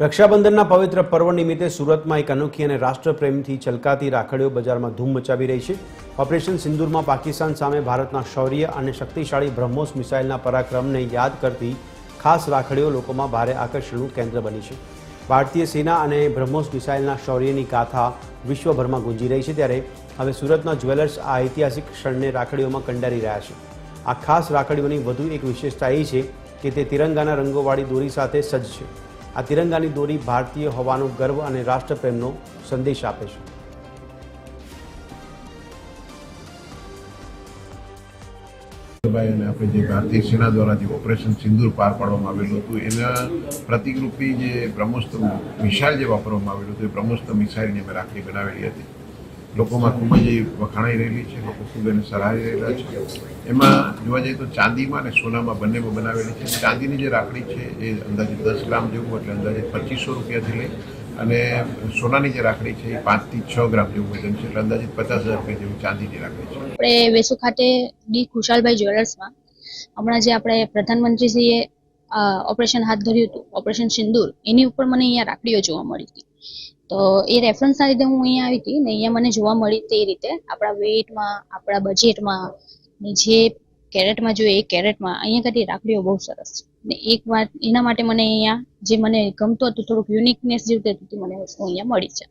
રક્ષાબંધનના પવિત્ર પર્વ નિમિત્તે સુરતમાં એક અનોખી અને રાષ્ટ્રપ્રેમથી છલકાતી રાખડીઓ બજારમાં ધૂમ મચાવી રહી છે. ઓપરેશન સિંદૂરમાં પાકિસ્તાન સામે ભારતના શૌર્ય અને શક્તિશાળી બ્રહ્મોસ મિસાઇલના પરાક્રમને યાદ કરતી ખાસ રાખડીઓ લોકોમાં ભારે આકર્ષણનું કેન્દ્ર બની છે. ભારતીય સેના અને બ્રહ્મોસ મિસાઇલના શૌર્યની ગાથા વિશ્વભરમાં ગુંજી રહી છે, ત્યારે હવે સુરતના જ્વેલર્સ આ ઐતિહાસિક ક્ષણને રાખડીઓમાં કંડારી રહ્યા છે. આ ખાસ રાખડીઓની વધુ એક વિશેષતા એ છે કે તે તિરંગાના રંગોવાળી દોરી સાથે સજ્જ છે. આ તિરંગાની દોરી ભારતીય હોવાનો ગર્વ અને રાષ્ટ્રપ્રેમનો સંદેશ આપે છે. આપણે જે ભારતીય સેના દ્વારા જે ઓપરેશન સિંદૂર પાર પાડવામાં આવેલું હતું એના પ્રતિકરૂપી જે બ્રહ્મોસ્ત્ર મિસાઇલ જે વાપરવામાં આવેલું હતું એ બ્રહ્મોસ્ત્ર મિસાઇલની અમે રાખડી બનાવેલી હતી. લોકોમાં ખૂબ જ વખાણાઈ રહેલી છે, લોકો ખૂબ એને સરાહી રહેલા છે. એમાં જોવા જઈએ તો ચાંદીમાં અને સોનામાં બંનેમાં બનાવેલી છે. ચાંદીની જે રાખડી છે એ અંદાજે 10 ગ્રામ જેવું, એટલે અંદાજે 2500 રૂપિયાથી લઈ, અને સોનાની જે રાખડી છે એ 5 થી 6 ગ્રામ જેવું વજન છે, એટલે અંદાજે 50,000 રૂપિયા જેવી ચાંદીની રાખડી છે. આપણે વેસુ ખાતે ડી ખુશાલભાઈ જ્વેલર્સમાં હમણાં જે આપણે પ્રધાનમંત્રીશ્રીએ ઓપરેશન હાથ ધર્યું હતું, ઓપરેશન સિંદૂર, એની ઉપર મને અહીંયા રાખડીઓ જોવા મળી હતી. તો એ રેફરન્સના લીધે હું અહીંયા આવી હતી ને અહીંયા મને જોવા મળી તે રીતે આપણા વેઇટમાં, આપણા બજેટમાં ને જે કેરેટમાં જોઈએ એ કેરેટમાં અહીંયા કરતી રાખડીઓ બહુ સરસ છે. ને એક વાત એના માટે મને અહીંયા જે મને ગમતું હતું, થોડુંક યુનિકનેસ જેવું હતું, મને વસ્તુ અહીંયા મળી છે.